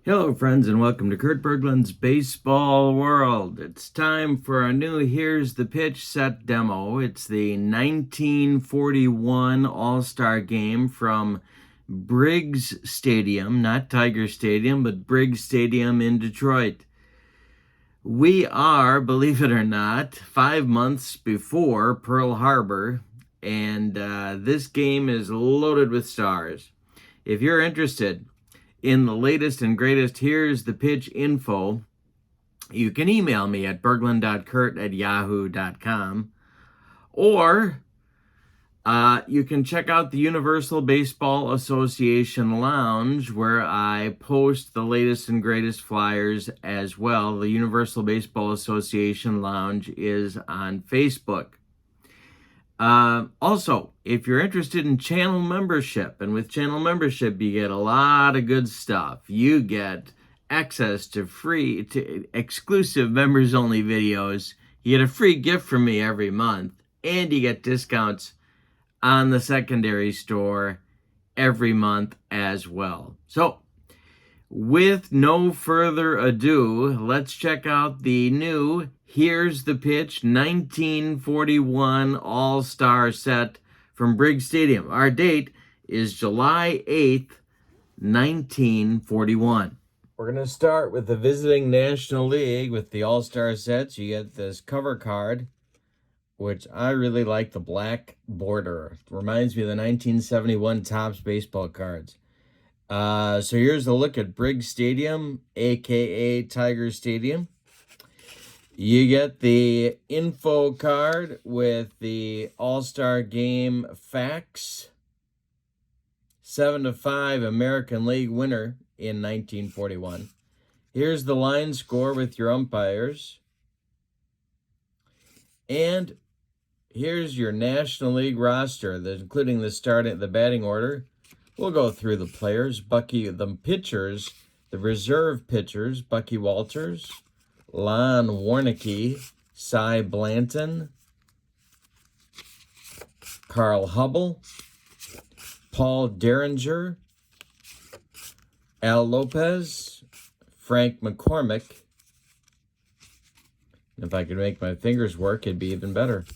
Hello, friends, and welcome to Kurt Berglund's Baseball World. It's time for a new Here's the Pitch set demo. It's the 1941 All-Star Game from Briggs Stadium, not Tiger Stadium, but Briggs Stadium in Detroit. We are, believe it or not, 5 months before Pearl Harbor, and this game is loaded with stars. If you're interested in the latest and greatest Here's the Pitch info, you can email me at berglund.kurt@yahoo.com, or you can check out the Universal Baseball Association Lounge, where I post the latest and greatest flyers as well. The Universal Baseball Association Lounge is on Facebook. Also, if you're interested in channel membership, and with channel membership, you get a lot of good stuff. You get access to exclusive members-only videos. You get a free gift from me every month, and you get discounts on the secondary store every month as well. So, with no further ado, let's check out the new Here's the Pitch 1941 All-Star set from Briggs Stadium. Our date is July 8th, 1941. We're going to start with the visiting National League with the All-Star sets. You get this cover card, which I really like, the black border. It reminds me of the 1971 Topps baseball cards. So here's a look at Briggs Stadium, a.k.a. Tiger Stadium. You get the info card with the All-Star Game facts. 7-5 American League winner in 1941. Here's the line score with your umpires. And here's your National League roster, including the batting order. We'll go through the players. The pitchers, the reserve pitchers: Bucky Walters, Lon Warneke, Cy Blanton, Carl Hubble, Paul Derringer, Al Lopez, Frank McCormick. If I could make my fingers work, it'd be even better.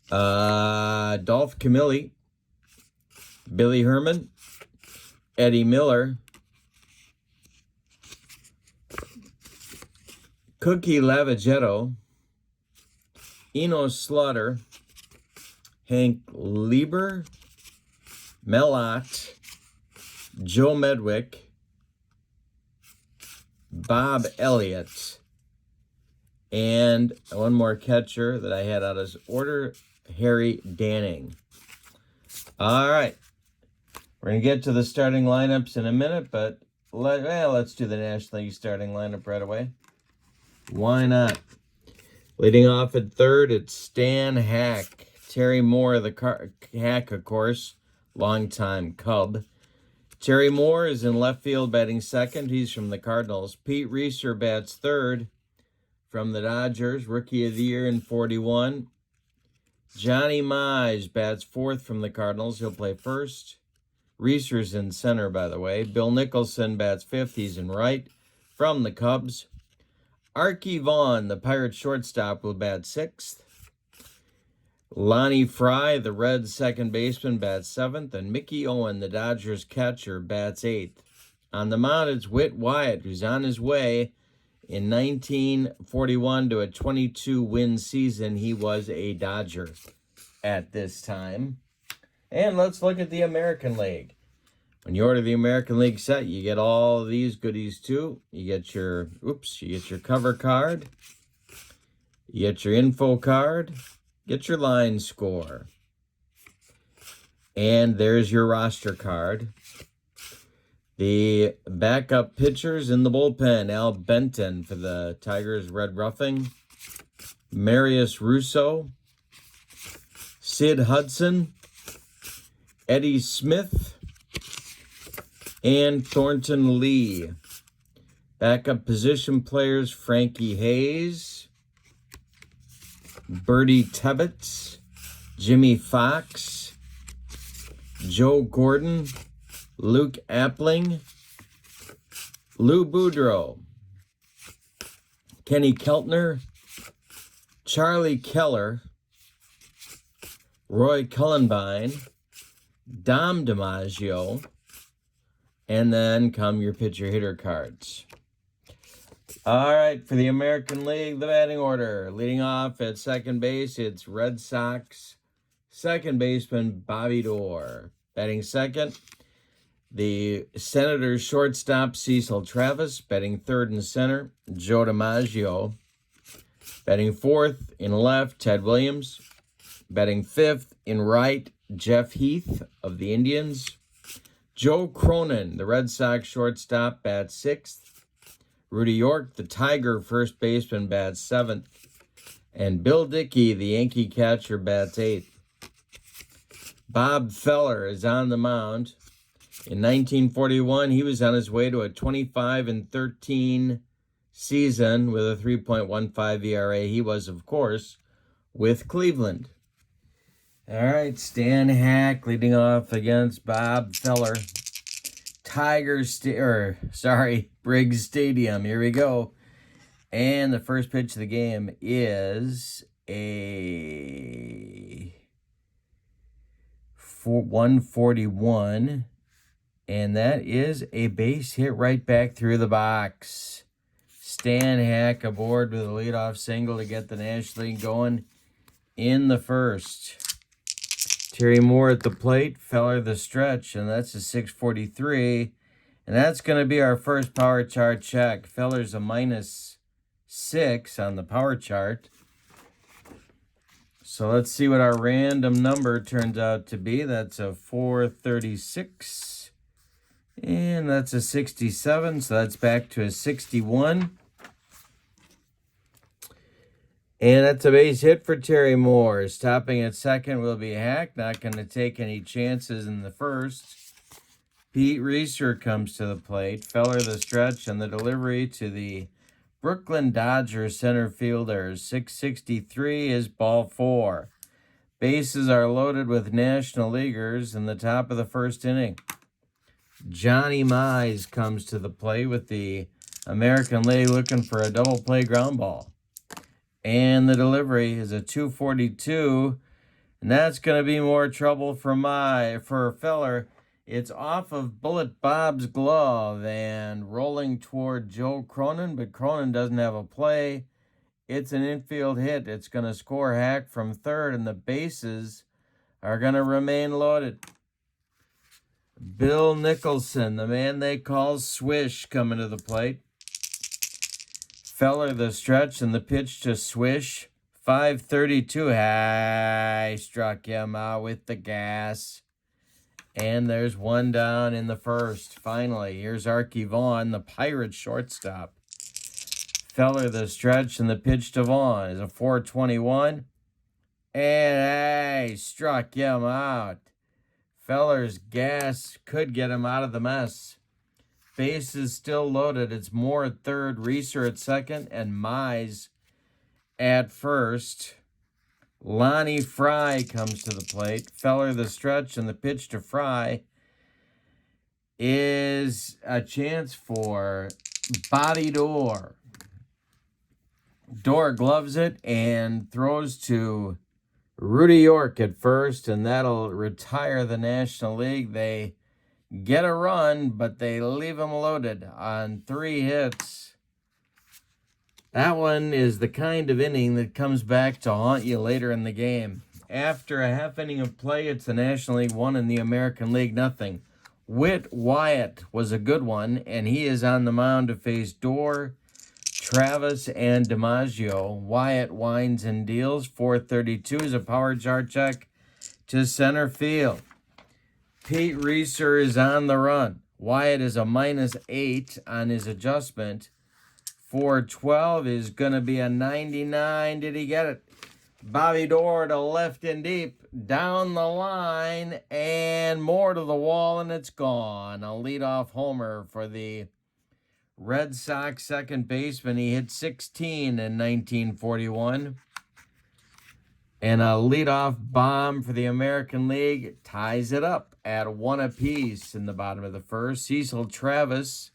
Dolph Camilli, Billy Herman, Eddie Miller, Cookie Lavagetto, Enos Slaughter, Hank Lieber, Mel Ott, Joe Medwick, Bob Elliott, and one more catcher that I had out of order, Harry Danning. All right. We're going to get to the starting lineups in a minute, but let's do the National League starting lineup right away. Why not? Leading off at third, it's Stan Hack. Terry Moore, Hack, of course, longtime Cub. Terry Moore is in left field batting second. He's from the Cardinals. Pete Reeser bats third from the Dodgers, Rookie of the Year in 41. Johnny Mize bats fourth from the Cardinals. He'll play first. Reeser's in center, by the way. Bill Nicholson bats fifth. He's in right from the Cubs. Archie Vaughn, the Pirates shortstop, will bat sixth. Lonnie Fry, the Reds second baseman, bats seventh. And Mickey Owen, the Dodgers catcher, bats eighth. On the mound, it's Whit Wyatt, who's on his way in 1941 to a 22-win season. He was a Dodger at this time. And let's look at the American League. When you order the American League set, you get all of these goodies too. You get your cover card. You get your info card. Get your line score. And there's your roster card. The backup pitchers in the bullpen: Al Benton for the Tigers Red Roughing, Marius Russo, Sid Hudson, Eddie Smith, and Thornton Lee. Backup position players: Frankie Hayes, Bertie Tebbetts, Jimmy Fox, Joe Gordon, Luke Appling, Lou Boudreau, Kenny Keltner, Charlie Keller, Roy Cullenbine, Dom DiMaggio, and then come your pitcher-hitter cards. All right, for the American League, the batting order. Leading off at second base, it's Red Sox second baseman Bobby Doerr. Batting second, the Senators shortstop Cecil Travis. Batting third and center, Joe DiMaggio. Batting fourth in left, Ted Williams. Batting fifth in right, Jeff Heath of the Indians. Joe Cronin, the Red Sox shortstop, bats sixth. Rudy York, the Tiger first baseman, bats seventh. And Bill Dickey, the Yankee catcher, bats eighth. Bob Feller is on the mound. In 1941, he was on his way to a 25-13 season with a 3.15 ERA. He was, of course, with Cleveland. All right, Stan Hack leading off against Bob Feller. Briggs Stadium. Here we go. And the first pitch of the game is a 141. And that is a base hit right back through the box. Stan Hack aboard with a leadoff single to get the National League going in the first. Terry Moore at the plate, Feller the stretch, and that's a 643. And that's going to be our first power chart check. Feller's a -6 on the power chart. So let's see what our random number turns out to be. That's a 436. And that's a 67, so that's back to a 61. And that's a base hit for Terry Moore. Stopping at second will be Hack. Not going to take any chances in the first. Pete Reeser comes to the plate. Feller the stretch and the delivery to the Brooklyn Dodgers center fielder. 663 is ball four. Bases are loaded with National Leaguers in the top of the first inning. Johnny Mize comes to the plate with the American League looking for a double play ground ball. And the delivery is a 242. And that's going to be more trouble for Feller. It's off of Bullet Bob's glove and rolling toward Joe Cronin, but Cronin doesn't have a play. It's an infield hit. It's going to score Hack from third, and the bases are going to remain loaded. Bill Nicholson, the man they call Swish, coming to the plate. Feller the stretch and the pitch to Swish. 532. I struck him out with the gas. And there's one down in the first. Finally, here's Archie Vaughn, the Pirates shortstop. Feller the stretch and the pitch to Vaughn is a 421. And I struck him out. Feller's gas could get him out of the mess. Base is still loaded. It's Moore at third, Reeser at second, and Mize at first. Lonnie Fry comes to the plate. Feller the stretch and the pitch to Fry is a chance for Bobby Doerr. Doerr gloves it and throws to Rudy York at first, and that'll retire the National League. They get a run, but they leave them loaded on 3 hits. That one is the kind of inning that comes back to haunt you later in the game. After a half inning of play, it's the National League 1 and the American League nothing. Whit Wyatt was a good one, and he is on the mound to face Doerr, Travis, and DiMaggio. Wyatt winds and deals. 432 is a power chart check to center field. Pete Reeser is on the run. Wyatt is a -8 on his adjustment. 412 is going to be a 99. Did he get it? Bobby Doerr to left and deep. Down the line and more to the wall, and it's gone. A leadoff homer for the Red Sox second baseman. He hit 16 in 1941. And a leadoff bomb for the American League ties it up at 1 apiece in the bottom of the first. Cecil Travis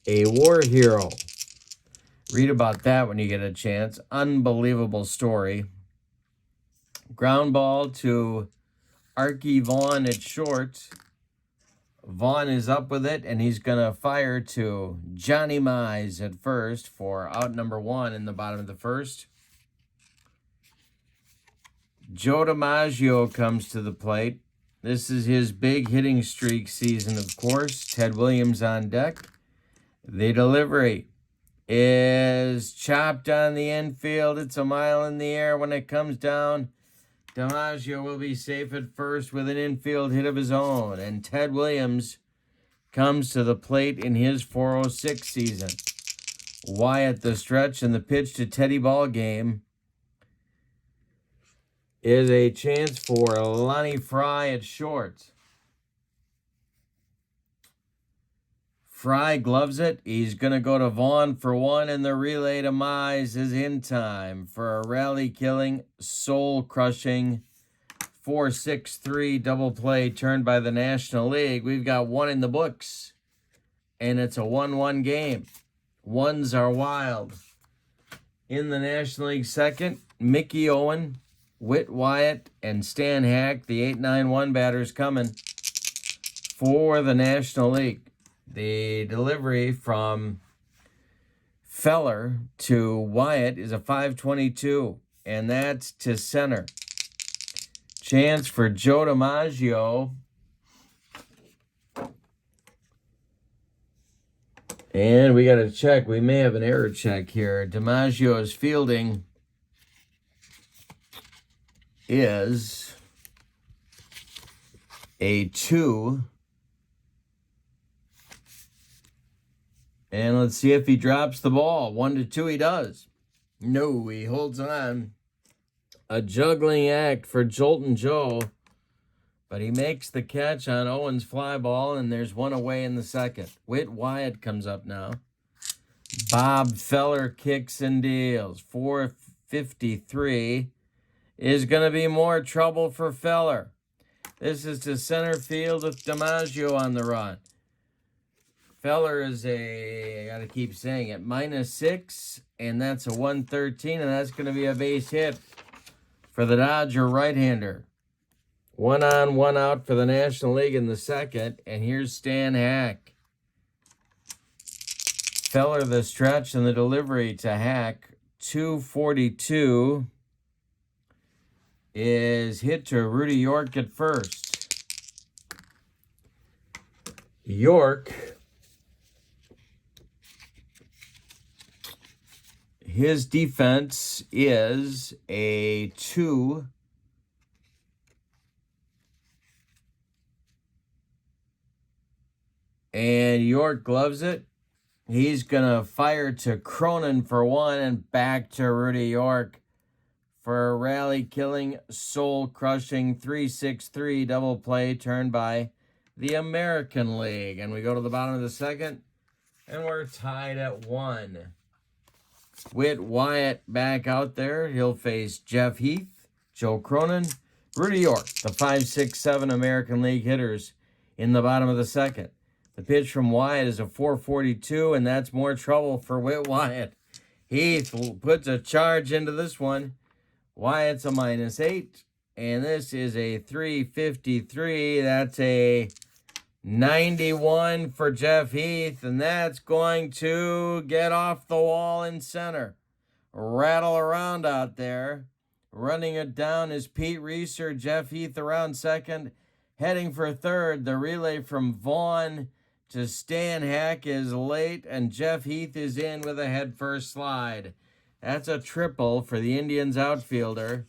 a war hero. Read about that when you get a chance. Unbelievable story. Ground ball to Archie Vaughn at short. Vaughn is up with it, and he's going to fire to Johnny Mize at first for out number 1 in the bottom of the first. Joe DiMaggio comes to the plate. This is his big hitting streak season, of course. Ted Williams on deck. The delivery is chopped on the infield. It's a mile in the air when it comes down. DiMaggio will be safe at first with an infield hit of his own. And Ted Williams comes to the plate in his 406 season. Wyatt the stretch, and the pitch to Teddy Ballgame is a chance for Lonnie Fry at short. Fry gloves it. He's going to go to Vaughn for 1, and the relay to Mize is in time for a rally-killing, soul-crushing 4-6-3 double play turned by the National League. We've got 1 in the books, and it's a 1-1 game. Ones are wild. In the National League second, Mickey Owen, Whit Wyatt, and Stan Hack, the 8-9-1 batters coming for the National League. The delivery from Feller to Wyatt is a 5-22, and that's to center. Chance for Joe DiMaggio. And we got to check. We may have an error check here. DiMaggio's fielding is a 2. And let's see if he drops the ball. 1-2 he does. No, he holds on. A juggling act for Joltin' Joe. But he makes the catch on Owen's fly ball, and there's 1 away in the second. Whit Wyatt comes up now. Bob Feller kicks and deals. 453 is going to be more trouble for Feller. This is to center field with DiMaggio on the run. Feller is I got to keep saying it, -6, and that's a 113, and that's going to be a base hit for the Dodger right-hander. 1 on, 1 out for the National League in the second, and here's Stan Hack. Feller the stretch and the delivery to Hack. 242 is hit to Rudy York at first. York, his defense is a 2. And York gloves it. He's going to fire to Cronin for 1 and back to Rudy York for a rally-killing, soul-crushing 3-6-3 double play turned by the American League. And we go to the bottom of the second, and we're tied at 1. Whit Wyatt back out there. He'll face Jeff Heath, Joe Cronin, Rudy York, the 5-6-7 American League hitters in the bottom of the second. The pitch from Wyatt is a 442, and that's more trouble for Whit Wyatt. Heath puts a charge into this one. Wyatt's a -8, and this is a 353. That's a 91 for Jeff Heath, and that's going to get off the wall in center. Rattle around out there. Running it down is Pete Reeser. Jeff Heath around second. Heading for third, the relay from Vaughn to Stan Hack is late, and Jeff Heath is in with a head-first slide. That's a triple for the Indians outfielder.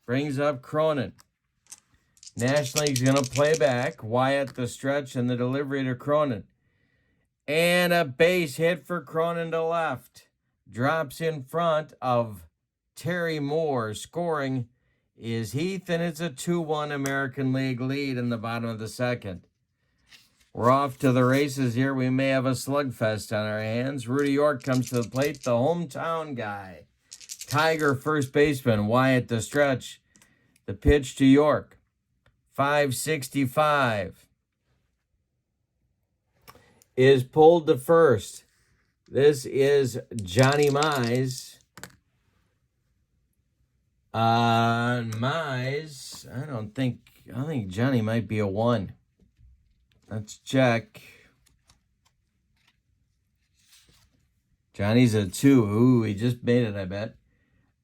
Brings up Cronin. National League's going to play back. Wyatt the stretch and the delivery to Cronin. And a base hit for Cronin to left. Drops in front of Terry Moore. Scoring is Heath, and it's a 2-1 American League lead in the bottom of the second. We're off to the races here. We may have a slugfest on our hands. Rudy York comes to the plate, the hometown guy. Tiger first baseman, Wyatt the stretch. The pitch to York. 565 is pulled to first. This is Johnny Mize. Mize, I think Johnny might be a 1. Let's check. Johnny's a 2. Ooh, he just made it, I bet.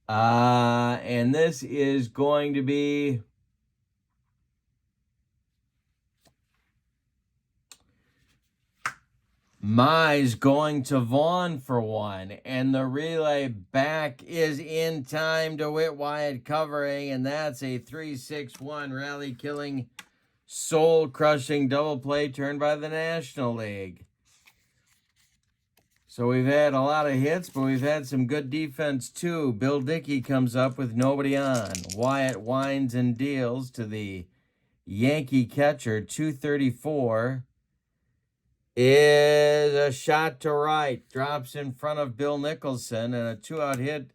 And this is going to be Mize going to Vaughn for 1. And the relay back is in time to Whit Wyatt covering. And that's a 3-6-1 rally-killing, soul-crushing double play turned by the National League. So we've had a lot of hits, but we've had some good defense too. Bill Dickey comes up with nobody on. Wyatt winds and deals to the Yankee catcher. 234 is a shot to right. Drops in front of Bill Nicholson, and a 2-out hit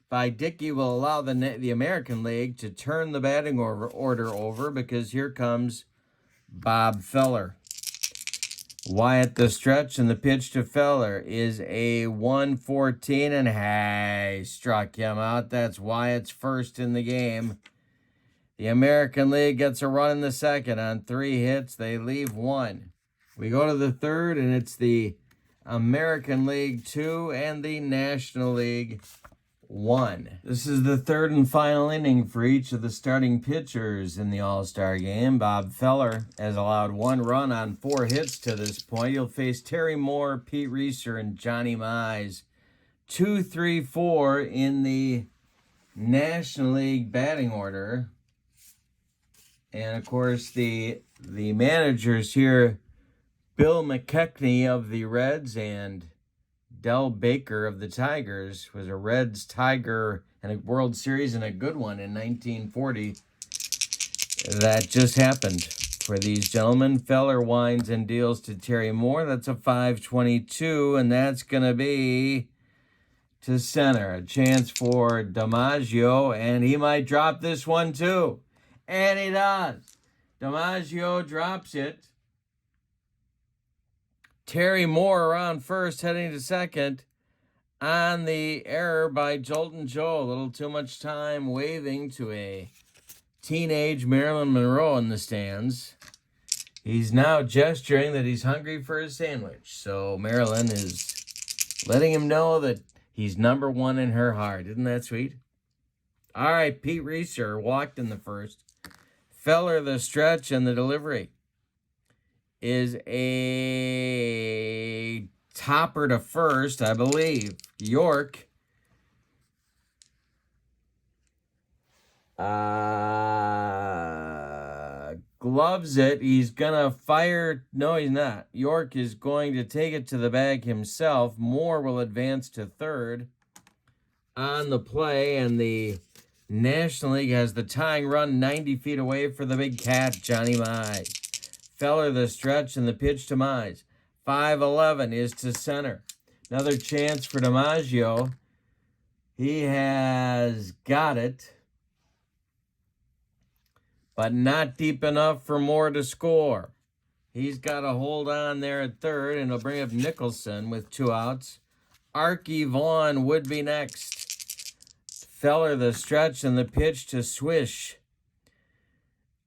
by Dickey will allow the American League to turn the batting order over, because here comes Bob Feller. Wyatt the stretch, and the pitch to Feller is a 1-14, and hey, struck him out. That's Wyatt's first in the game. The American League gets a run in the second. On 3 hits, they leave 1. We go to the third, and it's the American League 2 and the National League 1. This is the third and final inning for each of the starting pitchers in the All-Star game. Bob Feller has allowed 1 run on 4 hits to this point. He'll face Terry Moore, Pete Reeser, and Johnny Mize. 2-3-4 in the National League batting order. And, of course, the managers here, Bill McKechnie of the Reds and Del Baker of the Tigers, was a Reds Tiger and a World Series, and a good one in 1940. That just happened for these gentlemen. Feller winds and deals to Terry Moore. That's a 5-22, and that's going to be to center. A chance for DiMaggio, and he might drop this one too. And he does. DiMaggio drops it. Terry Moore around first, heading to second on the error by Jolton Joe. A little too much time waving to a teenage Marilyn Monroe in the stands. He's now gesturing that he's hungry for his sandwich. So Marilyn is letting him know that he's number 1 in her heart. Isn't that sweet? All right, Pete Reeser walked in the first. Feller the stretch, and the delivery is a topper to first, I believe. York gloves it. He's going to fire. No, he's not. York is going to take it to the bag himself. Moore will advance to third on the play, and the National League has the tying run 90 feet away for the big cat, Johnny Mize. Feller the stretch, and the pitch to Mize. 5-11 is to center. Another chance for DiMaggio. He has got it, but not deep enough for Moore to score. He's got to hold on there at third, and he'll bring up Nicholson with 2 outs. Archie Vaughn would be next. Feller the stretch, and the pitch to Swish.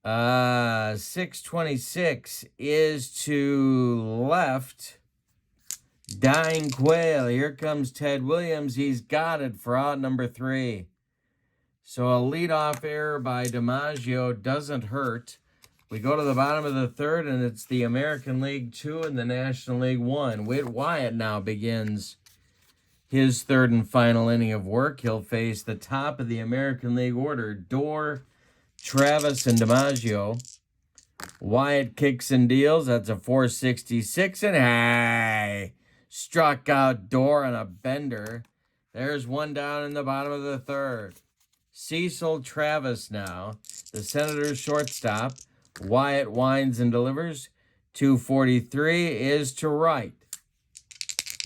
6-26 is to left. Dying Quail. Here comes Ted Williams. He's got it for out number 3. So a leadoff error by DiMaggio doesn't hurt. We go to the bottom of the third, and it's the American League 2 and the National League 1. Whit Wyatt now begins his third and final inning of work. He'll face the top of the American League order, Dorr, Travis, and DiMaggio. Wyatt kicks and deals. That's a 466, and hey, struck out Dorr on a bender. There's one down in the bottom of the third. Cecil Travis now, the Senators shortstop. Wyatt winds and delivers. 243 is to right.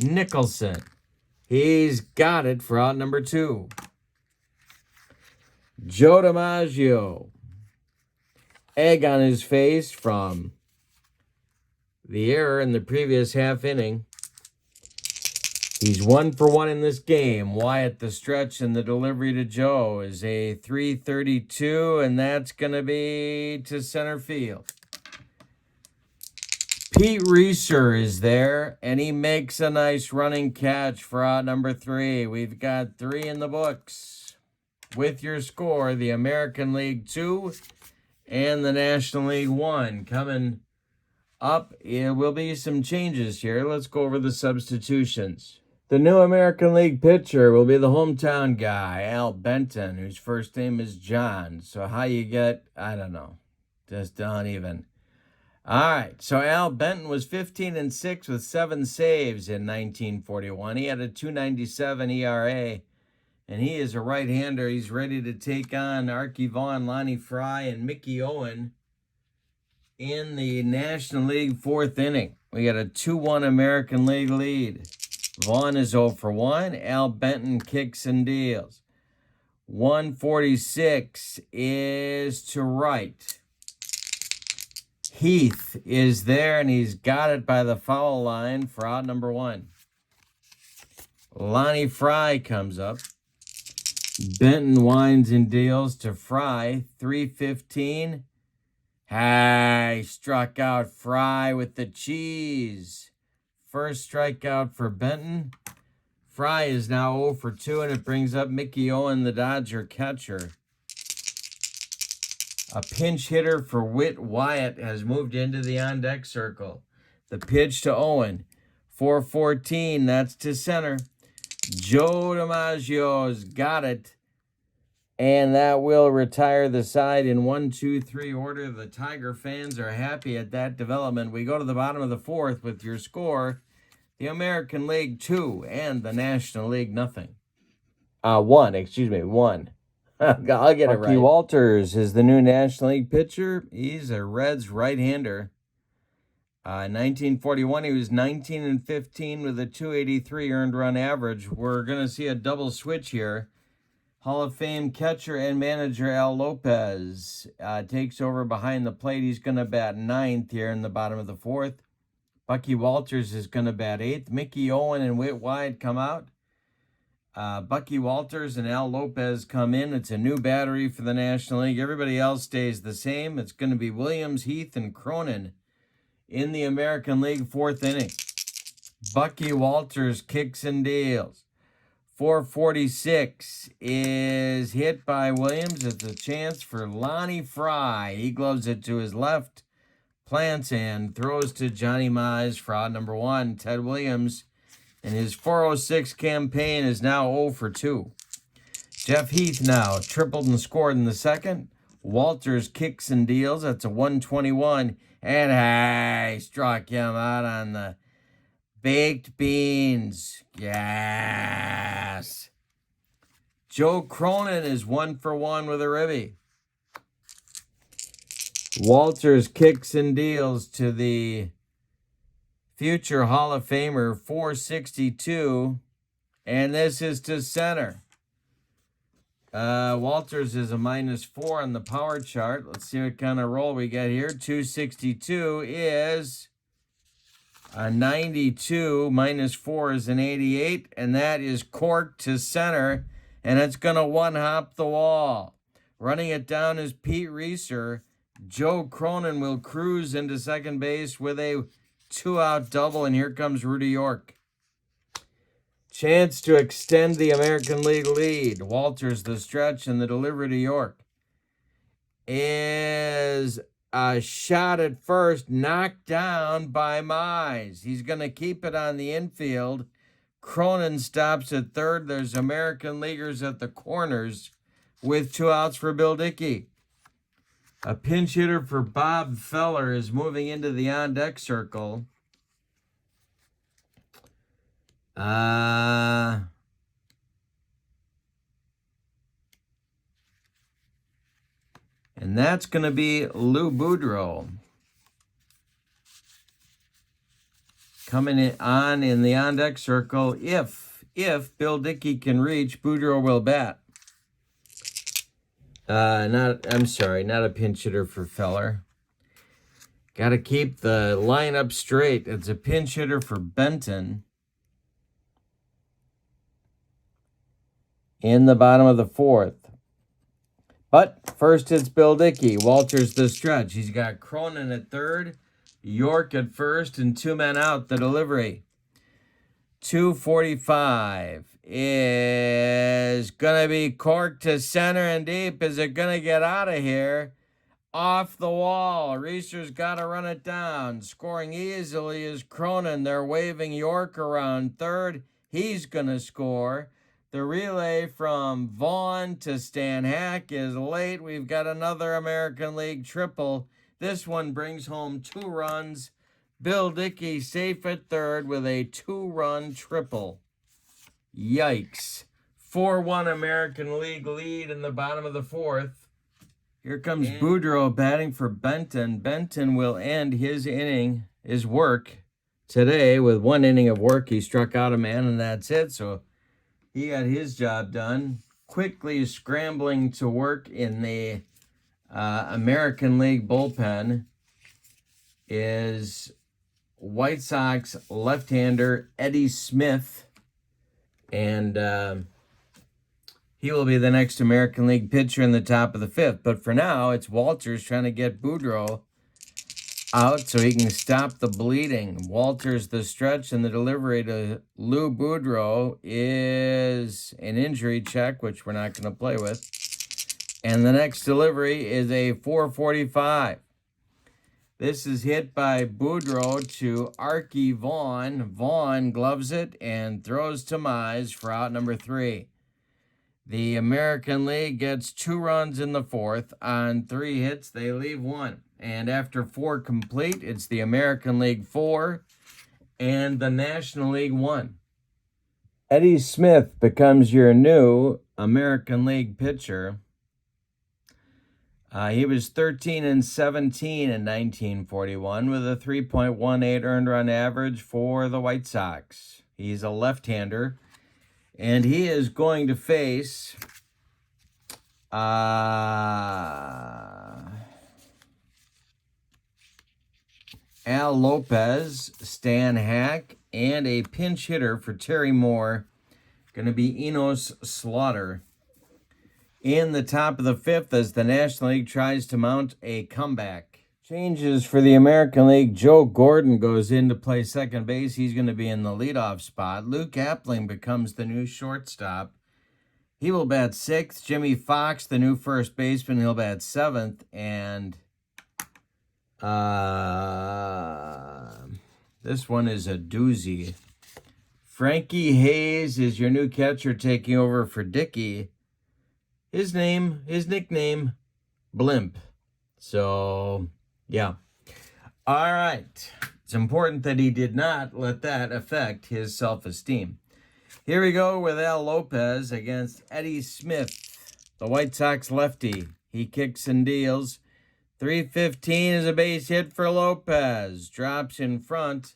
Nicholson. He's got it for out number 2. Joe DiMaggio. Egg on his face from the error in the previous half inning. He's 1 for 1 in this game. Wyatt the stretch, and the delivery to Joe is a 332, and that's going to be to center field. Pete Reeser is there, and he makes a nice running catch for out number 3. We've got 3 in the books. With your score, the American League 2 and the National League 1. Coming up, it will be some changes here. Let's go over the substitutions. The new American League pitcher will be the hometown guy, Al Benton, whose first name is John. So how you get, I don't know. Just don't even. All right, so Al Benton was 15-6 with 7 saves in 1941. He had a 2.97 ERA, and he is a right-hander. He's ready to take on Archie Vaughan, Lonnie Fry, and Mickey Owen in the National League 4th inning. We got a 2-1 American League lead. Vaughn is 0 for 1. Al Benton kicks and deals. 146 is to right. Heath is there, and he's got it by the foul line for out number 1. Lonnie Fry comes up. Benton winds and deals to Fry. 315. He struck out Fry with the cheese. First strikeout for Benton. Fry is now 0 for 2, and it brings up Mickey Owen, the Dodger catcher. A pinch hitter for Whit Wyatt has moved into the on-deck circle. The pitch to Owen. 414, that's to center. Joe DiMaggio's got it. And that will retire the side in 1-2-3 order. The Tiger fans are happy at that development. We go to the bottom of the 4th with your score. The American League 2 and the National League 1. 1. I'll get it right. Bucky Walters is the new National League pitcher. He's a Reds right-hander. 1941, he was 19-15 with a 283 earned run average. We're going to see a double switch here. Hall of Fame catcher and manager Al Lopez takes over behind the plate. He's going to bat 9th here in the bottom of the 4th. Bucky Walters is going to bat 8th. Mickey Owen and Whit Wyatt come out. Bucky Walters and Al Lopez come in. It's a new battery for the National League. Everybody else stays the same. It's going to be Williams, Heath, and Cronin in the American League 4th inning. Bucky Walters kicks and deals. 446 is hit by Williams. It's a chance for Lonnie Fry. He gloves it to his left, plants and throws to Johnny Mize for out number 1. Ted Williams in his 406 campaign is now 0 for 2. Jeff Heath now tripled and scored in the 2nd. Walters kicks and deals. That's a 121. And he struck him out on the baked beans. Yes. Joe Cronin is 1 for 1 with a ribby. Walters kicks and deals to the future Hall of Famer, 462. And this is to center. Walters is a -4 on the power chart. Let's see what kind of roll we get here. 262 is a 92. -4 is an 88. And that is corked to center. And it's going to one-hop the wall. Running it down is Pete Reeser. Joe Cronin will cruise into second base with a 2-out double. And here comes Rudy York. Chance to extend the American League lead. Walters the stretch, and the delivery to York is a shot at first, knocked down by Mize. He's going to keep it on the infield. Cronin stops at third. There's American Leaguers at the corners with 2 outs for Bill Dickey. A pinch hitter for Bob Feller is moving into the on-deck circle. And that's going to be Lou Boudreau. Coming in the on-deck circle. If Bill Dickey can reach, Boudreau will bat. Not a pinch hitter for Feller. Got to keep the lineup straight. It's a pinch hitter for Benton. In the bottom of the 4th. But first it's Bill Dickey. Walters the stretch. He's got Cronin at 3rd, York at 1st, and 2 men out. The delivery. 245 is going to be corked to center and deep. Is it going to get out of here? Off the wall. Reeser's got to run it down. Scoring easily is Cronin. They're waving York around 3rd. He's going to score. The relay from Vaughn to Stan Hack is late. We've got another American League triple. This one brings home 2 runs. Bill Dickey safe at 3rd with a 2-run triple. Yikes. 4-1 American League lead in the bottom of the 4th. Here comes Boudreau batting for Benton. Benton will end his work today with 1 inning of work. He struck out a man, and that's it. So he got his job done. Quickly scrambling to work in the American League bullpen is White Sox left-hander Eddie Smith. And he will be the next American League pitcher in the top of the 5th. But for now, it's Walters trying to get Boudreau out so he can stop the bleeding. Walters the stretch, and the delivery to Lou Boudreau is an injury check, which we're not going to play with. And the next delivery is a 445. This is hit by Boudreau to Archie Vaughn. Vaughn gloves it and throws to Mize for out number 3. The American League gets 2 runs in the 4th. On 3 hits, they leave 1. And after 4 complete, it's the American League 4 and the National League 1. Eddie Smith becomes your new American League pitcher. He was 13-17 in 1941 with a 3.18 earned run average for the White Sox. He's a left-hander. And he is going to face Al Lopez, Stan Hack, and a pinch hitter for Terry Moore. Going to be Enos Slaughter. In the top of the 5th as the National League tries to mount a comeback. Changes for the American League. Joe Gordon goes in to play second base. He's going to be in the leadoff spot. Luke Appling becomes the new shortstop. He will bat 6th. Jimmy Fox, the new first baseman, he'll bat 7th. And this one is a doozy. Frankie Hayes is your new catcher taking over for Dickey. His nickname, Blimp. So, yeah. All right. It's important that he did not let that affect his self-esteem. Here we go with Al Lopez against Eddie Smith, the White Sox lefty. He kicks and deals. 315 is a base hit for Lopez. Drops in front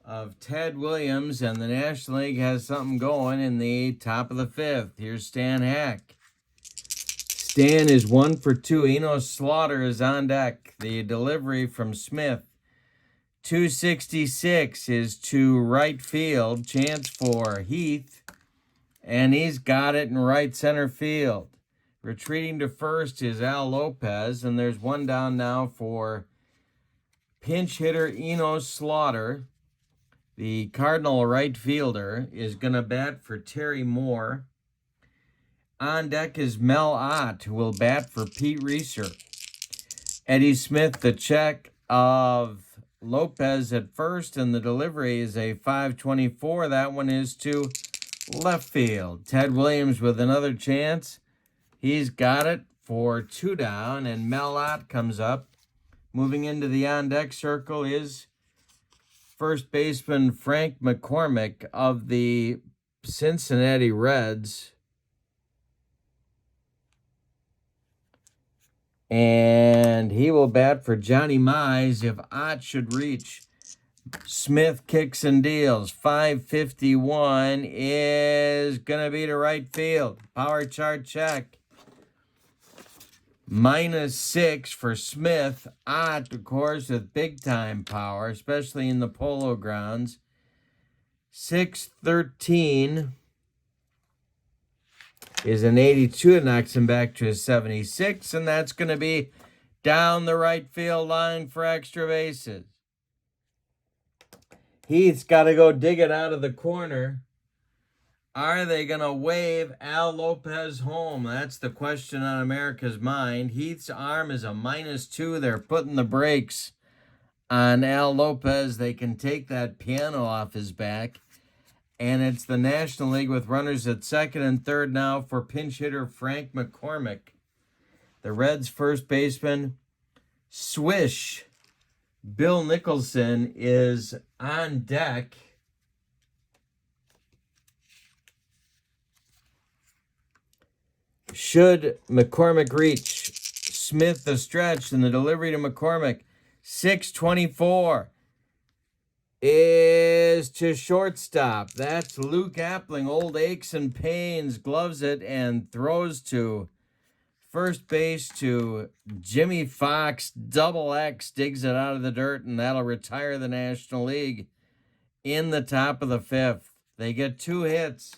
of Ted Williams, and the National League has something going in the top of the 5th. Here's Stan Hack. Stan is 1 for 2. Enos Slaughter is on deck. The delivery from Smith. 266 is to right field. Chance for Heath. And he's got it in right center field. Retreating to first is Al Lopez. And there's 1 down now for pinch hitter Enos Slaughter. The Cardinal right fielder is going to bat for Terry Moore. On deck is Mel Ott, who will bat for Pete Reeser. Eddie Smith, the check of Lopez at first, and the delivery is a 524. That one is to left field. Ted Williams with another chance. He's got it for 2 down, and Mel Ott comes up. Moving into the on-deck circle is first baseman Frank McCormick of the Cincinnati Reds. And he will bat for Johnny Mize if Ott should reach. Smith kicks and deals. 551 is going to be to right field. Power chart check. -6 for Smith. Ott, of course, with big-time power, especially in the Polo Grounds. 613 is an 82. It knocks him back to a 76, and that's going to be down the right field line for extra bases. Heath's got to go dig it out of the corner. Are they going to wave Al Lopez home? That's the question on America's mind. Heath's arm is a -2. They're putting the brakes on Al Lopez. They can take that piano off his back. And it's the National League with runners at second and third now for pinch hitter Frank McCormick. The Reds' first baseman, Swish, Bill Nicholson, is on deck. Should McCormick reach? Smith the stretch and the delivery to McCormick. 624 is to shortstop. That's Luke Appling. Old aches and pains. Gloves it and throws to first base to Jimmy Fox. Double X digs it out of the dirt, and that'll retire the National League in the top of the fifth. They get 2 hits,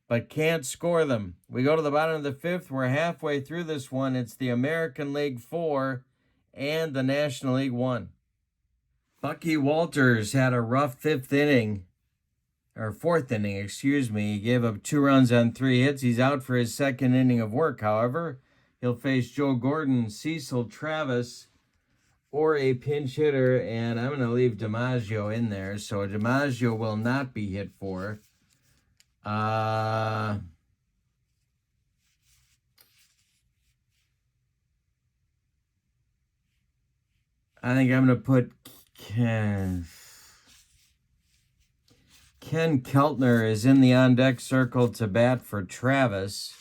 but can't score them. We go to the bottom of the fifth. We're halfway through this one. It's the American League 4 and the National League 1. Bucky Walters had a rough fourth inning, He gave up 2 runs on 3 hits. He's out for his second inning of work, however. He'll face Joe Gordon, Cecil Travis, or a pinch hitter, and I'm going to leave DiMaggio in there. So DiMaggio will not be hit for. I think I'm going to put Ken Keltner is in the on-deck circle to bat for Travis.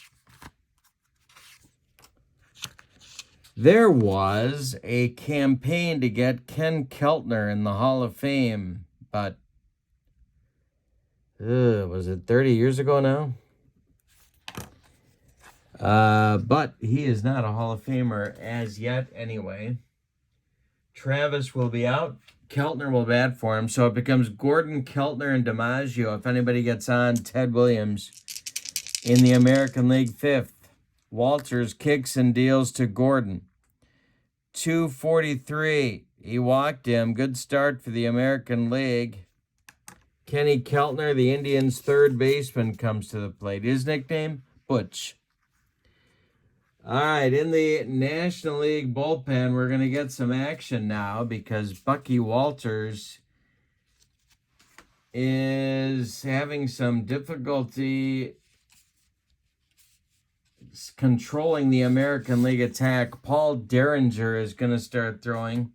There was a campaign to get Ken Keltner in the Hall of Fame, but was it 30 years ago now? But he is not a Hall of Famer as yet anyway. Travis will be out. Keltner will bat for him. So it becomes Gordon, Keltner, and DiMaggio. If anybody gets on, Ted Williams in the American League 5th. Walters kicks and deals to Gordon. 243. He walked him. Good start for the American League. Kenny Keltner, the Indians' third baseman, comes to the plate. His nickname, Butch. All right, in the National League bullpen, we're going to get some action now because Bucky Walters is having some difficulty controlling the American League attack. Paul Derringer is going to start throwing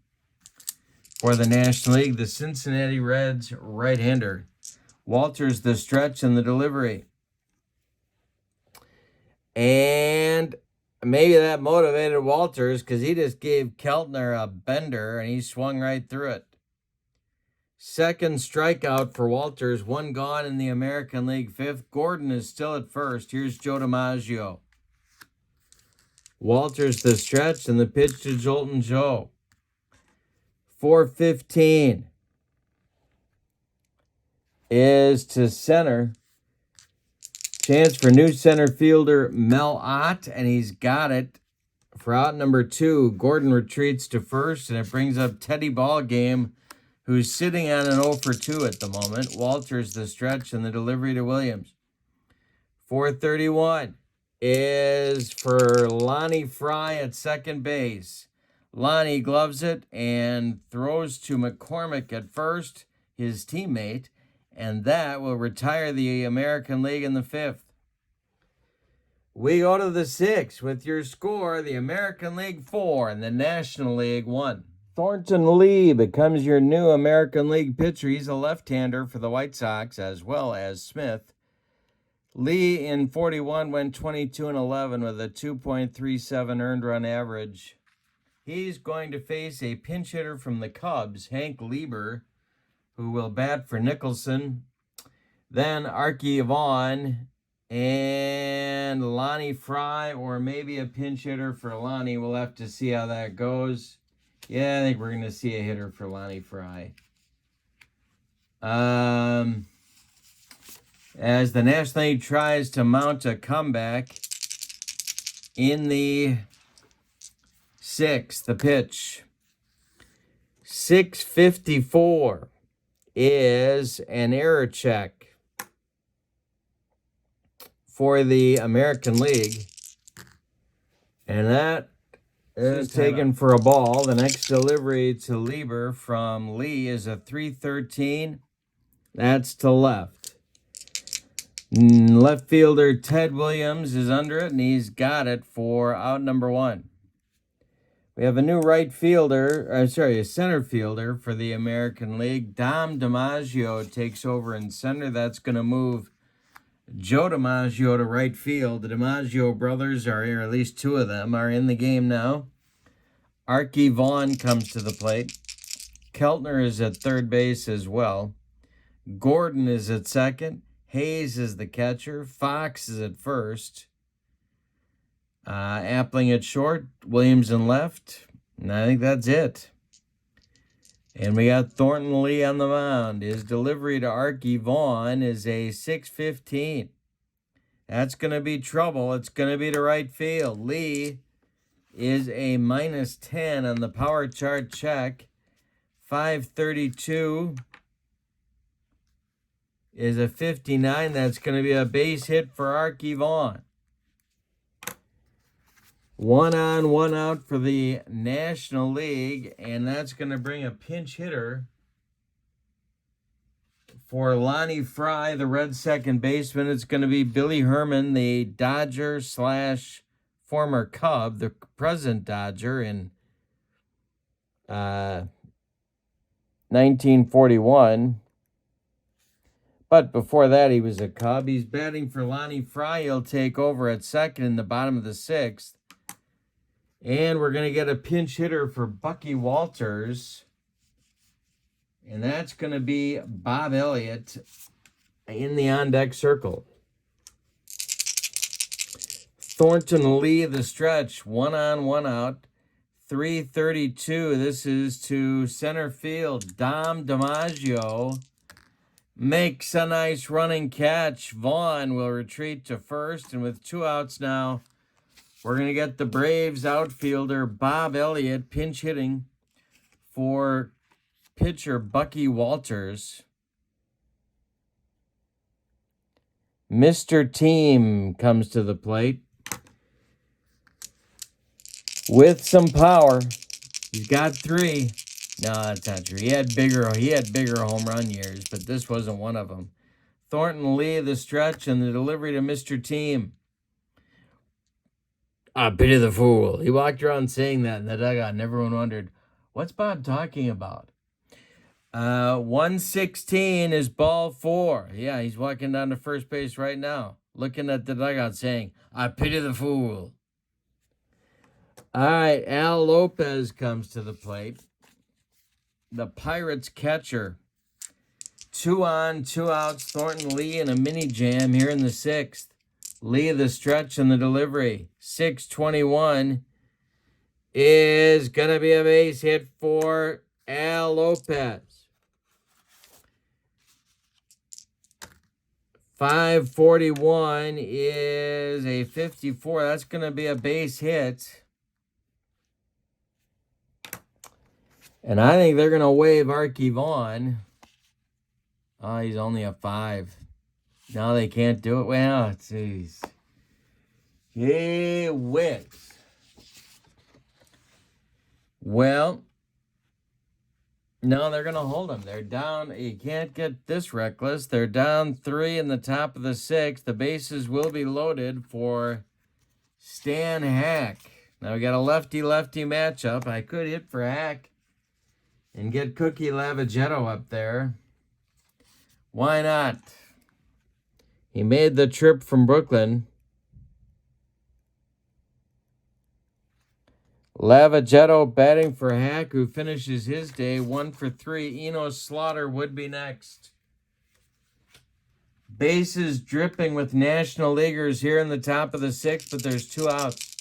for the National League, the Cincinnati Reds right-hander. Walters the stretch and the delivery. And maybe that motivated Walters because he just gave Keltner a bender and he swung right through it. Second strikeout for Walters. 1 gone in the American League 5th. Gordon is still at first. Here's Joe DiMaggio. Walters the stretch and the pitch to Jolton Joe. 4:15 is to center. Chance for new center fielder Mel Ott, and he's got it for out number 2. Gordon retreats to first, and it brings up Teddy Ballgame, who's sitting on an 0 for 2 at the moment. Walters the stretch and the delivery to Williams. 4:31 is for Lonnie Fry at second base. Lonnie gloves it and throws to McCormick at first, his teammate, and that will retire the American League in the 5th. We go to the 6th with your score, the American League 4 and the National League 1. Thornton Lee becomes your new American League pitcher. He's a left-hander for the White Sox as well as Smith. Lee in 41 went 22-11 with a 2.37 earned run average. He's going to face a pinch hitter from the Cubs, Hank Lieber, who will bat for Nicholson. Then Archie Vaughn And Lonnie Fry, or maybe a pinch hitter for Lonnie. We'll have to see how that goes. Yeah, I think we're going to see a hitter for Lonnie Fry. As the National League tries to mount a comeback in the sixth, the pitch. 6:54 is an error check for the American League. And that is taken for a ball. The next delivery to Lieber from Lee is a 3-13. That's to left. Left fielder Ted Williams is under it, and he's got it for out number 1. We have a new a center fielder for the American League. Dom DiMaggio takes over in center. That's going to move Joe DiMaggio to right field. The DiMaggio brothers, or at least 2 of them, are in the game now. Archie Vaughn comes to the plate. Keltner is at third base as well. Gordon is at second. Hayes is the catcher. Fox is at first. Appling at short. Williams in left. And I think that's it. And we got Thornton Lee on the mound. His delivery to Archie Vaughn is a 6-15. That's going to be trouble. It's going to be to right field. Lee is a -10 on the power chart check. 532 is a 59. That's going to be a base hit for Archie Vaughn. 1 on, 1 out for the National League, and that's going to bring a pinch hitter for Lonnie Fry, the Red second baseman. It's going to be Billy Herman, the Dodger / former Cub, the present Dodger in 1941. But before that, he was a Cub. He's batting for Lonnie Fry. He'll take over at second in the bottom of the 6th. And we're going to get a pinch hitter for Bucky Walters. And that's going to be Bob Elliott in the on-deck circle. Thornton Lee, the stretch. 1 on, 1 out. 3:32. This is to center field. Dom DiMaggio makes a nice running catch. Vaughn will retreat to first. And with 2 outs now, we're going to get the Braves outfielder Bob Elliott pinch hitting for pitcher Bucky Walters. Mr. Team comes to the plate with some power. He's got 3. No, that's not true. He had bigger home run years, but this wasn't one of them. Thornton Lee, the stretch, and the delivery to Mr. Team. Pity the fool. He walked around saying that in the dugout, and everyone wondered, what's Bob talking about? 116 is ball 4. Yeah, he's walking down to first base right now, looking at the dugout saying, I pity the fool. All right, Al Lopez comes to the plate. The Pirates catcher. 2 on, 2 outs. Thornton Lee in a mini jam here in the 6th. Lee, the stretch and the delivery. 6:21 is going to be a base hit for Al Lopez. 5:41 is a 54. That's going to be a base hit. And I think they're going to waive Archie Vaughn. Oh, he's only a 5. No, they can't do it. Well, jeez. Gee whiz. Well, no, they're going to hold him. They're down. You can't get this reckless. They're down 3 in the top of the 6th. The bases will be loaded for Stan Hack. Now we got a lefty-lefty matchup. I could hit for Hack and get Cookie Lavagetto up there. Why not? He made the trip from Brooklyn. Lavagetto batting for Hack, who finishes his day 1 for 3. Enos Slaughter would be next. Bases dripping with National Leaguers here in the top of the 6th, but there's 2 outs.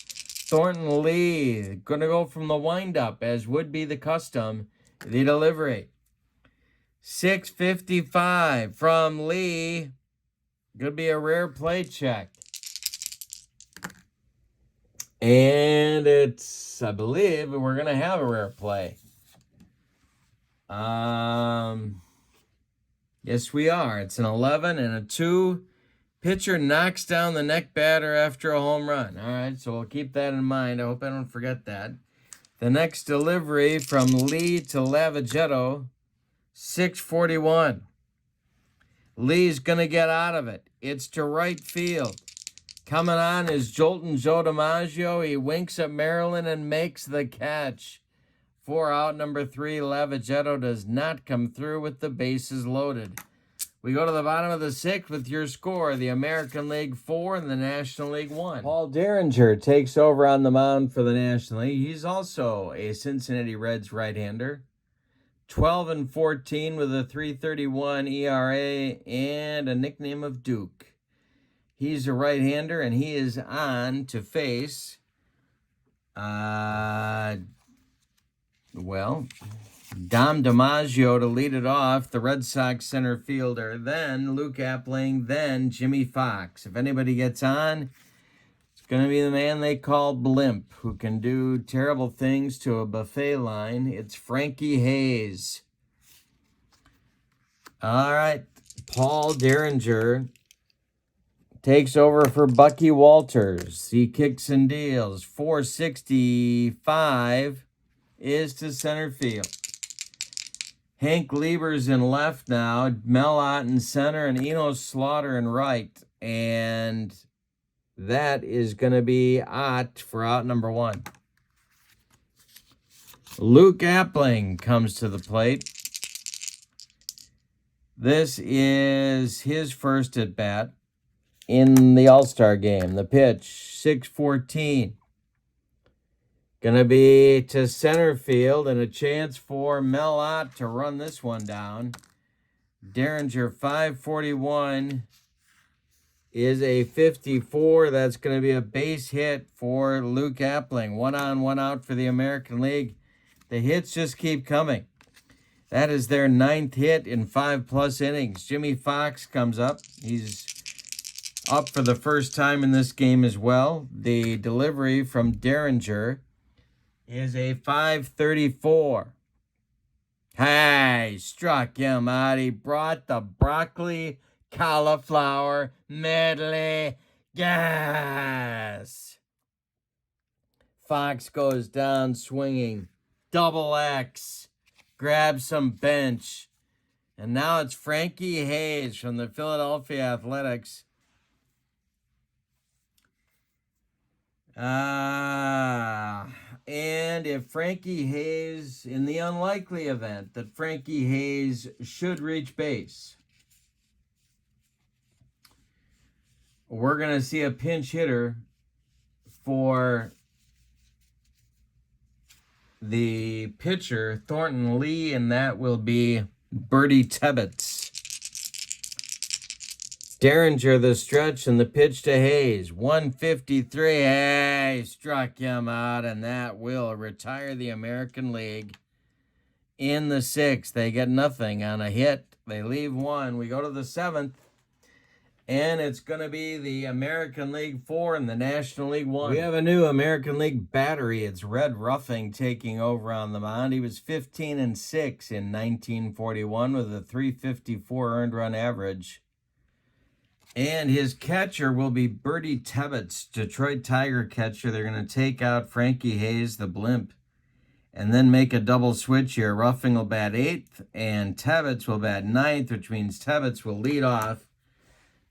Thornton Lee going to go from the windup, as would be the custom, the delivery. 6:55 from Lee. Going to be a rare play check. And it's, I believe, we're going to have a rare play. Yes, we are. It's an 11 and a 2. Pitcher knocks down the neck batter after a home run. All right, so we'll keep that in mind. I hope I don't forget that. The next delivery from Lee to Lavagetto, 6:41. Lee's going to get out of it. It's to right field. Coming on is Jolton Joe DiMaggio. He winks at Maryland and makes the catch. 4 out, number 3. Lavagetto does not come through with the bases loaded. We go to the bottom of the 6th with your score. The American League 4 and the National League 1. Paul Derringer takes over on the mound for the National League. He's also a Cincinnati Reds right-hander. 12-14 with a 3.31 ERA and a nickname of Duke. He's a right-hander, and he is on to face, Dom DiMaggio to lead it off, the Red Sox center fielder, then Luke Appling, then Jimmy Fox. If anybody gets on, it's going to be the man they call Blimp, who can do terrible things to a buffet line. It's Frankie Hayes. All right, Paul Derringer takes over for Bucky Walters. He kicks and deals. 465 is to center field. Hank Lieber's in left now. Mel Ott in center and Enos Slaughter in right. And that is going to be Ott for out number 1. Luke Appling comes to the plate. This is his first at bat in the All-Star game. The pitch, 6:14. Going to be to center field and a chance for Mel Ott to run this one down. Derringer, 541, is a 54. That's going to be a base hit for Luke Appling. 1 on, 1 out for the American League. The hits just keep coming. That is their 9th hit in 5+ innings. Jimmy Fox comes up. He's up for the first time in this game as well. The delivery from Derringer is a 534. Hey, struck him out. He brought the broccoli cauliflower medley. Yes! Fox goes down swinging. Double X. Grabs some bench. And now it's Frankie Hayes from the Philadelphia Athletics. And if Frankie Hayes, in the unlikely event that Frankie Hayes should reach base, we're going to see a pinch hitter for the pitcher, Thornton Lee, and that will be Bertie Tebbetts. Derringer the stretch and the pitch to Hayes. 153. Hey, struck him out, and that will retire the American League in the 6th. They get nothing on a hit. They leave 1. We go to the 7th, and it's going to be the American League 4 and the National League 1. We have a new American League battery. It's Red Ruffing taking over on the mound. He was 15-6 in 1941 with a 354 earned run average. And his catcher will be Bertie Tebbetts, Detroit Tiger catcher. They're going to take out Frankie Hayes, the Blimp, and then make a double switch here. Ruffing will bat 8th, and Tebbetts will bat 9th, which means Tebbetts will lead off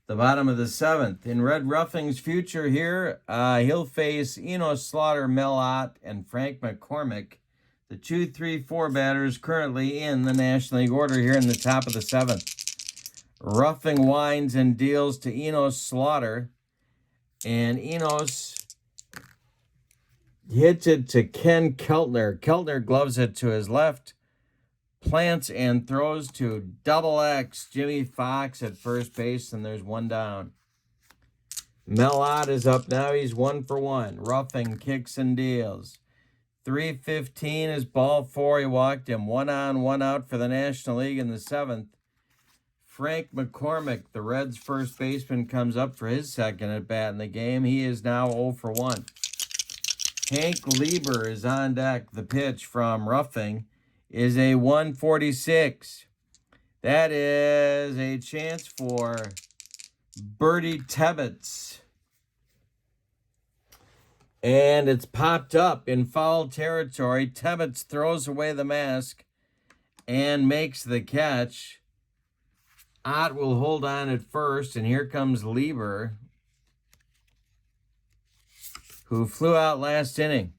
the bottom of the 7th. In Red Ruffing's future here, he'll face Enos Slaughter, Mel Ott, and Frank McCormick, the 2, 3, 4 batters currently in the National League order here in the top of the 7th. Ruffing winds and deals to Enos Slaughter. And Enos hits it to Ken Keltner. Keltner gloves it to his left. plants and throws to Double X. Jimmy Fox at first base, and there's one down. Mel Ott is up now. He's 1 for 1. Roughing kicks and deals. 3:15 is ball 4. He walked him 1 on, 1 out for the National League in the 7th. Frank McCormick, the Reds' first baseman, comes up for his second at bat in the game. He is now 0 for 1. Hank Lieber is on deck. The pitch from Roughing is a 146. That is a chance for Bertie Tebbets. And it's popped up in foul territory. Tebbets throws away the mask and makes the catch. Ott will hold on at first, and here comes Lieber, who flew out last inning.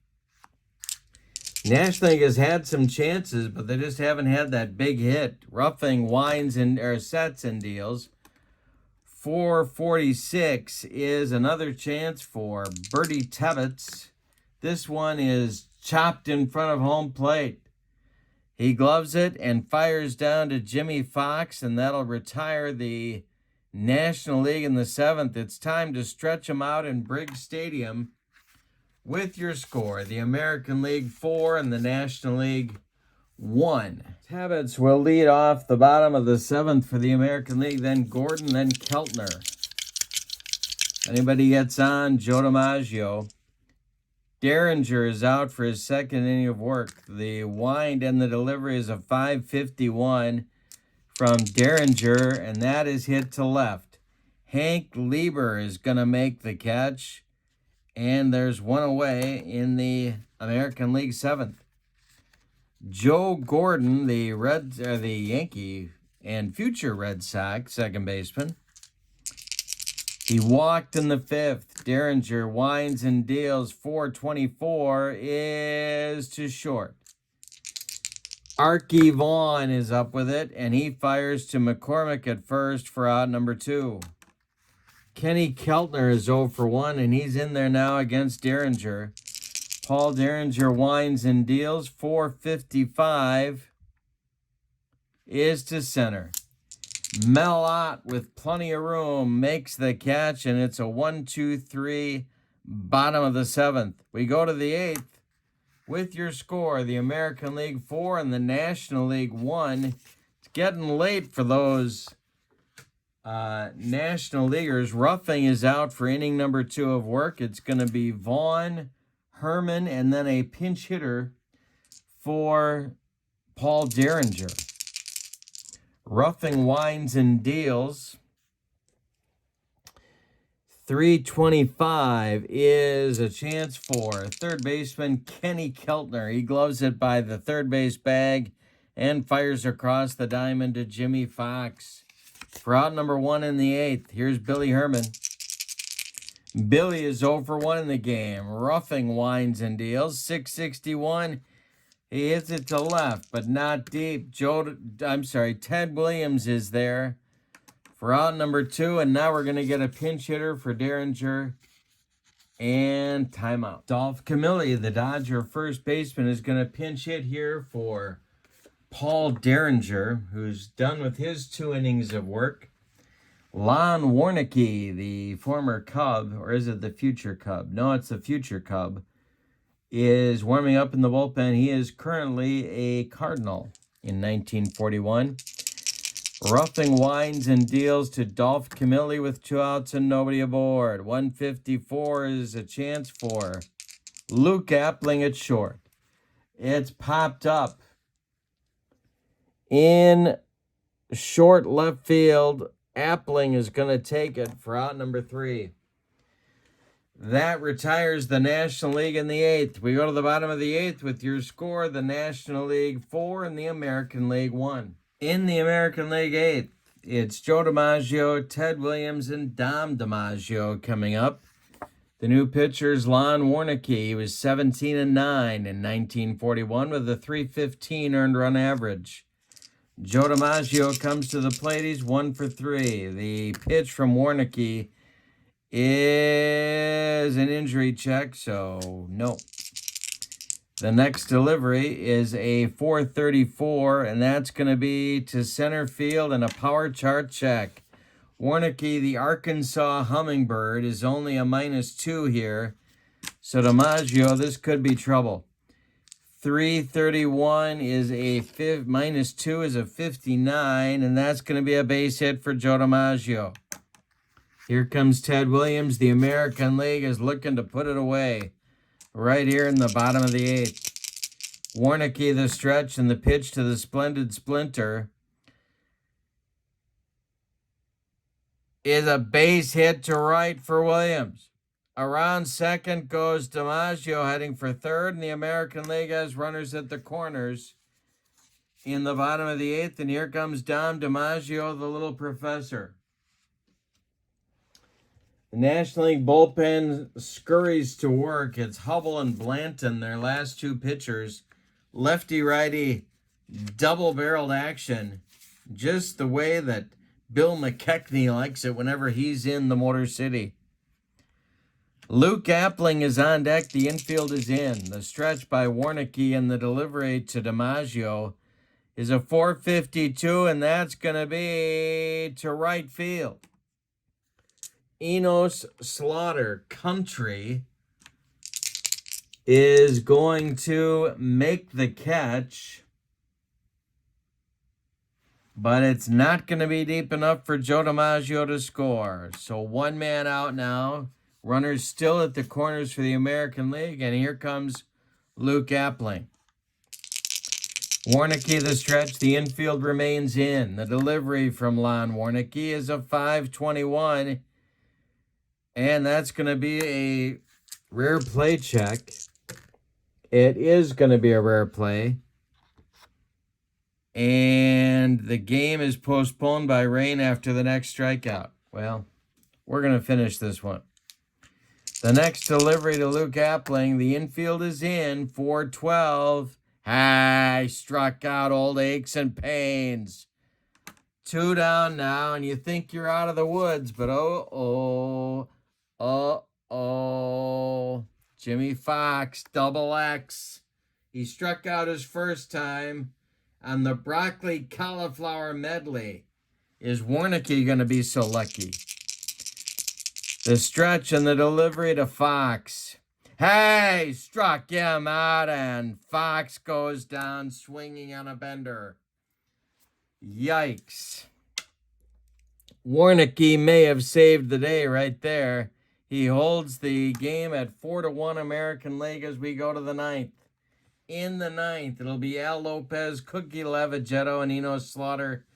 National League has had some chances, but they just haven't had that big hit. Roughing winds and sets and deals. 446 is another chance for Bertie Tebbets. This one is chopped in front of home plate. He gloves it and fires down to Jimmy Fox, and that'll retire the National League in the 7th. It's time to stretch them out in Briggs Stadium with your score. The American League 4 and the National League 1. Tebbets will lead off the bottom of the 7th for the American League, then Gordon, then Keltner. Anybody gets on, Joe DiMaggio. Derringer is out for his second inning of work. The wind and the delivery is a 551 from Derringer, and that is hit to left. Hank Lieber is going to make the catch, and there's one away in the American League 7th. Joe Gordon, the Yankee and future Red Sox second baseman. He walked in the 5th. Derringer winds and deals. 424 is too short. Archie Vaughn is up with it, and he fires to McCormick at first for out number 2. Kenny Keltner is 0 for 1, and he's in there now against Derringer. Paul Derringer winds and deals. 455 is to center. Mel Ott, with plenty of room, makes the catch, and it's a 1-2-3 bottom of the 7th. We go to the 8th with your score. The American League 4 and the National League 1. It's getting late for those National Leaguers. Roughing is out for inning number 2 of work. It's going to be Vaughn, Herman, and then a pinch hitter for Paul Derringer. Roughing winds and deals. 325 is a chance for third baseman Kenny Keltner. He gloves it by the third base bag and fires across the diamond to Jimmy Fox. For out number 1 in the 8th, here's Billy Herman. Billy is 0 for 1 in the game. Roughing winds and deals. 661. He hits it to left, but not deep. Ted Williams is there for out number 2, and now we're going to get a pinch hitter for Derringer and timeout. Dolph Camilli, the Dodger first baseman, is going to pinch hit here for Paul Derringer, who's done with his 2 innings of work. Lon Warnicki, the former Cub, or is it the future Cub? No, it's the future Cub, is warming up in the bullpen. He is currently a Cardinal in 1941. Roughing winds and deals to Dolph Camilli with 2 outs and nobody aboard. 154 is a chance for Luke Appling at short. It's popped up in short left field. Appling is going to take it for out number 3. That retires the National League in the 8th. We go to the bottom of the 8th with your score, the National League 4 and the American League 1. In the American League 8th, it's Joe DiMaggio, Ted Williams, and Dom DiMaggio coming up. The new pitcher's Lon Warnicki. He was 17-9 in 1941 with a .315 earned run average. Joe DiMaggio comes to the plate. He's 1 for 3. The pitch from Warnicki is an injury check, so no. The next delivery is a 434, and that's going to be to center field and a power chart check. Warnicki, the Arkansas Hummingbird, is only a -2 here. So DiMaggio, this could be trouble. 331 is a -2 is a 59, and that's going to be a base hit for Joe DiMaggio. Here comes Ted Williams. The American League is looking to put it away right here in the bottom of the 8th. Warnicki, the stretch, and the pitch to the Splendid Splinter is a base hit to right for Williams. Around second goes DiMaggio, heading for third, and the American League has runners at the corners in the bottom of the 8th, and here comes Dom DiMaggio, the little professor. The National League bullpen scurries to work. It's Hubble and Blanton, their last two pitchers. Lefty-righty double-barreled action, just the way that Bill McKechnie likes it whenever he's in the Motor City. Luke Appling is on deck. The infield is in. The stretch by Warnicki and the delivery to DiMaggio is a 452, and that's going to be to right field. Enos Slaughter Country is going to make the catch, but it's not going to be deep enough for Joe DiMaggio to score. So one man out now. Runners still at the corners for the American League, and here comes Luke Appling. Warnicki, the stretch, the infield remains in. The delivery from Lon Warnicki is a 521, and that's going to be a rare play check. It is going to be a rare play. And the game is postponed by rain after the next strikeout. Well, we're going to finish this one. The next delivery to Luke Appling, the infield is in, 412. Hi, struck out old aches and pains. 2 down now, and you think you're out of the woods, but oh. Jimmy Fox, double X. He struck out his first time on the broccoli cauliflower medley. Is Warnicki going to be so lucky? The stretch and the delivery to Fox. Hey, struck him out, and Fox goes down swinging on a bender. Yikes. Warnicki may have saved the day right there. He holds the game at 4-1 American League as we go to the 9th. In the 9th, it'll be Al Lopez, Cookie Levigetto, and Enos Slaughter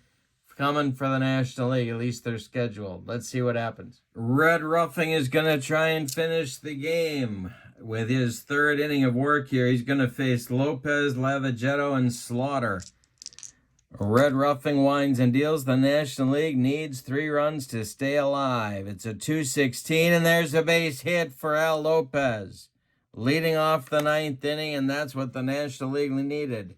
coming for the National League. At least they're scheduled. Let's see what happens. Red Ruffing is going to try and finish the game with his third inning of work here. He's going to face Lopez, Levigetto, and Slaughter. Red Ruffing winds and deals. The National League needs 3 runs to stay alive. It's a 216, and there's a base hit for Al Lopez, leading off the 9th inning, and that's what the National League needed.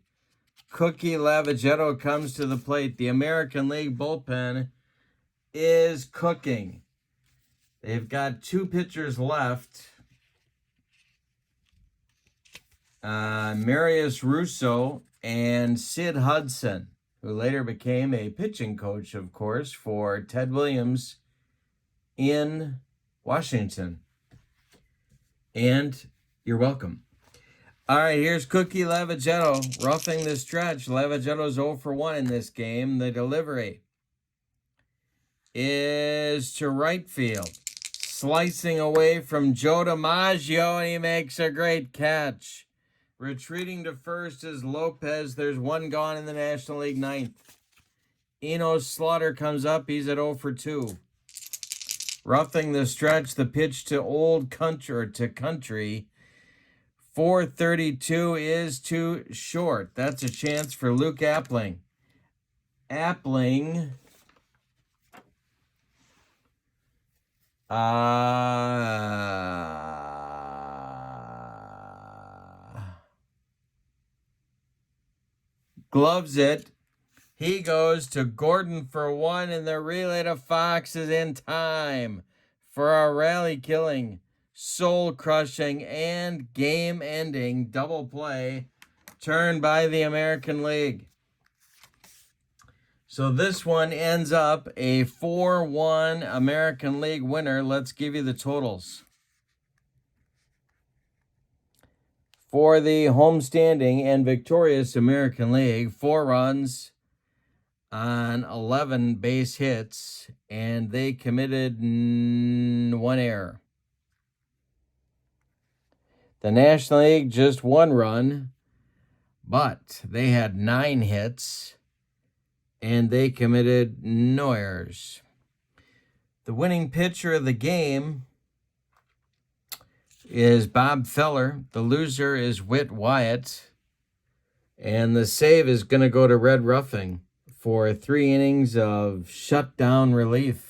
Cookie Levigetto comes to the plate. The American League bullpen is cooking. They've got 2 pitchers left. Marius Russo and Sid Hudson, who later became a pitching coach, of course, for Ted Williams in Washington. And you're welcome. All right, here's Cookie Levigetto roughing the stretch. Levigetto's 0 for 1 in this game. The delivery is to right field. Slicing away from Joe DiMaggio, and he makes a great catch. Retreating to first is Lopez. There's 1 gone in the National League 9th. Enos Slaughter comes up. He's at 0 for 2. Roughing the stretch, the pitch to Old Country, or to Country. 432 is too short. That's a chance for Luke Appling. Appling gloves it. He goes to Gordon for 1, and the relay to Fox is in time for a rally-killing soul-crushing and game-ending double play turn by the American League. So this one ends up a 4-1 American League winner. Let's give you the totals. For the homestanding and victorious American League, 4 runs on 11 base hits, and they committed 1 error. The National League, just 1 run, but they had 9 hits, and they committed no errors. The winning pitcher of the game is Bob Feller. The loser is Whit Wyatt. And the save is going to go to Red Ruffing for 3 innings of shutdown relief.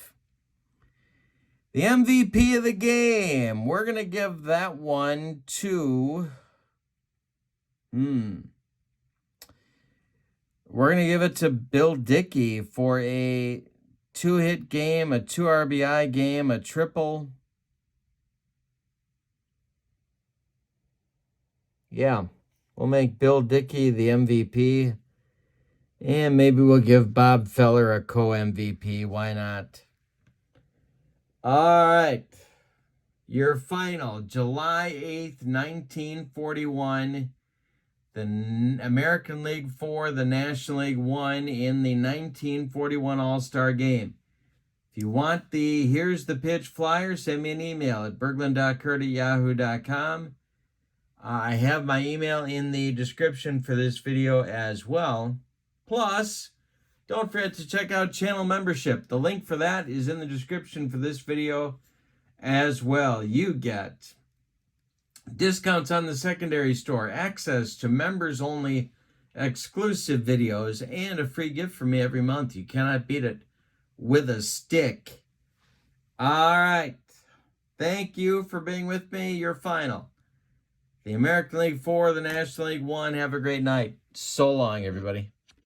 The MVP of the game, we're going to give that one to... We're going to give it to Bill Dickey for a 2-hit game, a 2 RBI game, a triple. Yeah, we'll make Bill Dickey the MVP. And maybe we'll give Bob Feller a co-MVP. Why not? All right. Your final, July 8th, 1941. The American League 4, the National League 1 in the 1941 All-Star Game. If you want the Here's the Pitch flyer, send me an email at berglund.kurt@yahoo.com. I have my email in the description for this video as well. Plus, don't forget to check out channel membership. The link for that is in the description for this video as well. You get discounts on the secondary store, access to members-only exclusive videos, and a free gift from me every month. You cannot beat it with a stick. All right. Thank you for being with me. Your final. The American League 4, the National League 1. Have a great night. So long, everybody.